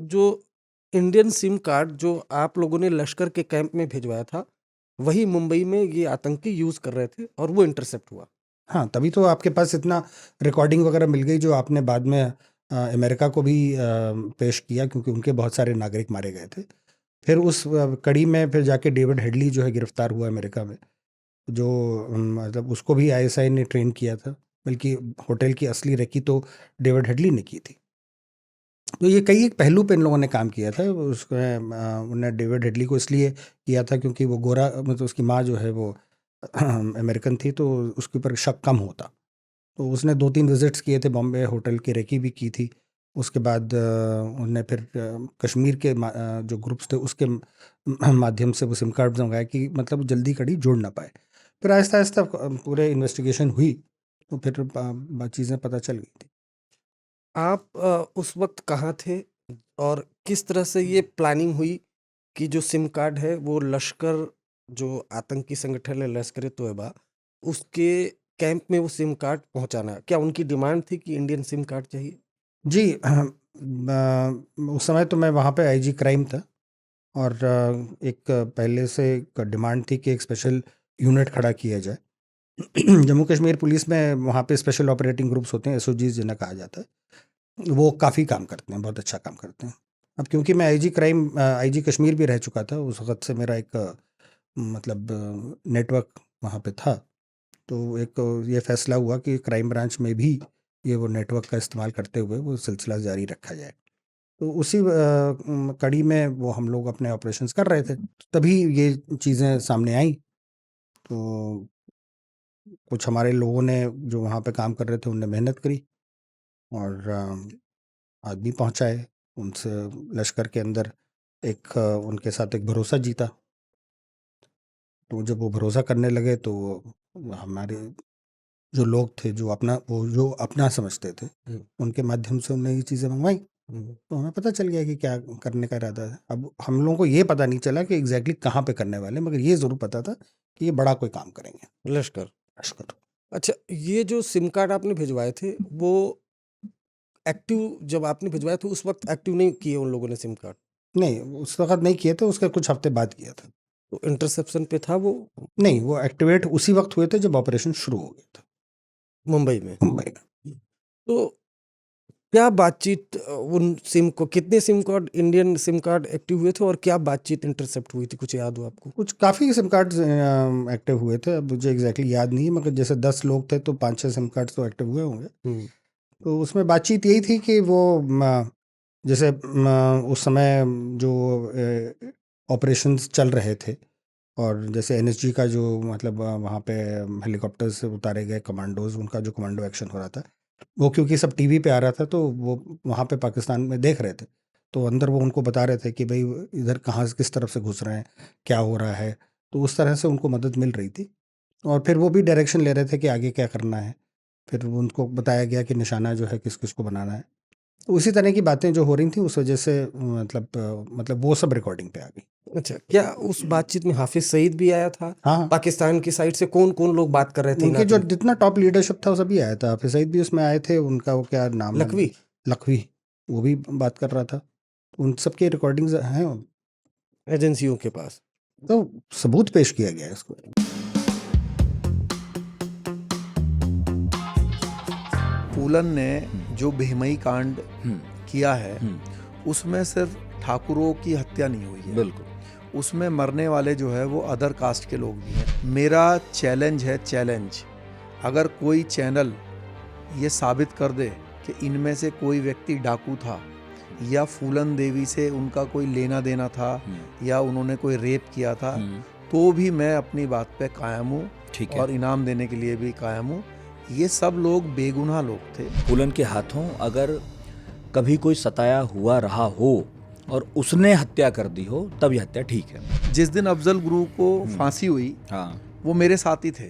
जो Indian SIM card जो आप लोगों ने लश्कर के कैंप में भिजवाया था, वही मुंबई में ये आतंकी यूज़ कर रहे थे और वो इंटरसेप्ट हुआ। हाँ, तभी तो आपके पास इतना रिकॉर्डिंग वगैरह मिल गई जो आपने बाद में अमेरिका को भी पेश किया, क्योंकि उनके बहुत सारे नागरिक मारे गए थे। फिर उस कड़ी में फिर जाके डेविड हेडली जो है गिरफ्तार हुआ अमेरिका में, जो मतलब उसको भी आईएसआई ने ट्रेन किया था, बल्कि होटल की असली रेकी तो डेविड हेडली ने की थी। तो ये कई एक पहलू पे इन लोगों ने काम किया था। उसमें उन्होंने डेविड हेडली को इसलिए किया था क्योंकि वो गोरा, मतलब उसकी माँ जो है वो अमेरिकन थी, तो उसके ऊपर शक कम होता। तो उसने 2-3 विजिट्स किए थे बॉम्बे, होटल की रेकी भी की थी। उसके बाद उनने फिर कश्मीर के जो ग्रुप्स थे उसके माध्यम से वो सिम कार्ड मंगाए कि मतलब जल्दी कड़ी जुड़ ना पाए। फिर आहिस्ता आहिस्ता पूरे इन्वेस्टिगेशन हुई, तो फिर चीज़ें पता चल गई थी। आप उस वक़्त कहाँ थे और किस तरह से ये प्लानिंग हुई कि जो सिम कार्ड है वो लश्कर, जो आतंकी संगठन है लश्कर-ए-तोयबा, उसके कैंप में वो सिम कार्ड पहुँचाना है? क्या उनकी डिमांड थी कि इंडियन सिम कार्ड चाहिए? जी, उस समय तो मैं वहाँ पे आईजी क्राइम था, और एक पहले से एक डिमांड थी कि एक स्पेशल यूनिट खड़ा किया जाए। जम्मू कश्मीर पुलिस में वहाँ पे स्पेशल ऑपरेटिंग ग्रुप्स होते हैं, एसओजीज जिन्हें कहा जाता है, वो काफ़ी काम करते हैं, बहुत अच्छा काम करते हैं। अब क्योंकि मैं आईजी कश्मीर भी रह चुका था, उस वक़्त से मेरा एक मतलब नेटवर्क वहाँ पे था, तो एक ये फैसला हुआ कि क्राइम ब्रांच में भी ये वो नेटवर्क का इस्तेमाल करते हुए वो सिलसिला जारी रखा जाए। तो उसी कड़ी में वो हम लोग अपने ऑपरेशंस कर रहे थे, तभी ये चीज़ें सामने आई। तो कुछ हमारे लोगों ने जो वहाँ पे काम कर रहे थे उनने मेहनत करी और आदमी पहुँचाए उनसे, लश्कर के अंदर एक उनके साथ एक भरोसा जीता। तो जब वो भरोसा करने लगे तो हमारे जो लोग थे, जो अपना समझते थे, उनके माध्यम से उन्होंने ये चीज़ें मंगवाई। तो हमें पता चल गया कि क्या करने का इरादा है। अब हम लोगों को ये पता नहीं चला कि एग्जैक्टली कहाँ पे करने वाले, मगर ये ज़रूर पता था कि ये बड़ा कोई काम करेंगे। लश्कर। लश्कर। अच्छा, ये जो सिम कार्ड आपने भिजवाए थे, वो एक्टिव जब आपने भिजवाया था उस वक़्त एक्टिव नहीं किए उन लोगों ने सिम कार्ड? नहीं, उस वक़्त नहीं किए थे, उसके कुछ हफ्ते बाद किया था। तो इंटरसेप्शन पे था वो नहीं, वो एक्टिवेट उसी वक्त हुए थे जब ऑपरेशन शुरू हो गया था मुंबई में। मुंबई में। तो क्या बातचीत उन सिम को कितने SIM card Indian SIM card active हुए थे और क्या बातचीत इंटरसेप्ट हुई थी, कुछ याद हो आपको? कुछ काफ़ी सिम कार्ड्स एक्टिव हुए थे, अब मुझे एग्जैक्टली याद नहीं है, मगर जैसे 10 लोग थे तो 5-6 सिम कार्ड्स तो एक्टिव हुए होंगे। तो उसमें बातचीत यही थी कि वो जैसे उस समय जो ऑपरेशंस चल रहे थे, और जैसे एनएसजी का जो मतलब वहाँ पे हेलीकॉप्टर से उतारे गए कमांडोज, उनका जो कमांडो एक्शन हो रहा था, वो क्योंकि सब टीवी पे आ रहा था, तो वो वहाँ पे पाकिस्तान में देख रहे थे। तो अंदर वो उनको बता रहे थे कि भाई इधर कहाँ से किस तरफ से घुस रहे हैं, क्या हो रहा है। तो उस तरह से उनको मदद मिल रही थी, और फिर वो भी डायरेक्शन ले रहे थे कि आगे क्या करना है। फिर उनको बताया गया कि निशाना जो है किस किस को बनाना है। तो उसी तरह की बातें जो हो रही थी उस वजह से मतलब वो सब रिकॉर्डिंग पे आ गई। अच्छा, क्या उस बातचीत में हाफिज सईद भी आया था? हाँ, हाँ। पाकिस्तान की साइड से कौन-कौन लोग बात कर रहे थे उनके जो इलाके में? जितना टॉप लीडरशिप था वो सभी आया था, हाफिज सईद भी उसमें आए थे, उनका वो क्या नाम है, लखवी? लखवी, वो भी बात कर रहा था। उन सबकी रिकॉर्डिंग्स हैं, एजेंसियों के पास। तो सबूत पेश किया गया है इसको। फूलन ने जो बेहमई कांड किया है, उसमें सिर्फ ठाकुरों की हत्या नहीं हुई है, बिल्कुल, उसमें मरने वाले जो है वो अदर कास्ट के लोग भी हैं। मेरा चैलेंज है, चैलेंज, अगर कोई चैनल ये साबित कर दे कि इनमें से कोई व्यक्ति डाकू था या फूलन देवी से उनका कोई लेना देना था या उन्होंने कोई रेप किया था, तो भी मैं अपनी बात पे कायम हूँ और इनाम देने के लिए भी कायम हूँ। ये सब लोग बेगुनाह लोग थे। फूलन के हाथों अगर कभी कोई सताया हुआ रहा हो और उसने हत्या कर दी हो, तब यह हत्या ठीक है। जिस दिन अफजल गुरु को फांसी हुई, हाँ, वो मेरे साथ ही थे।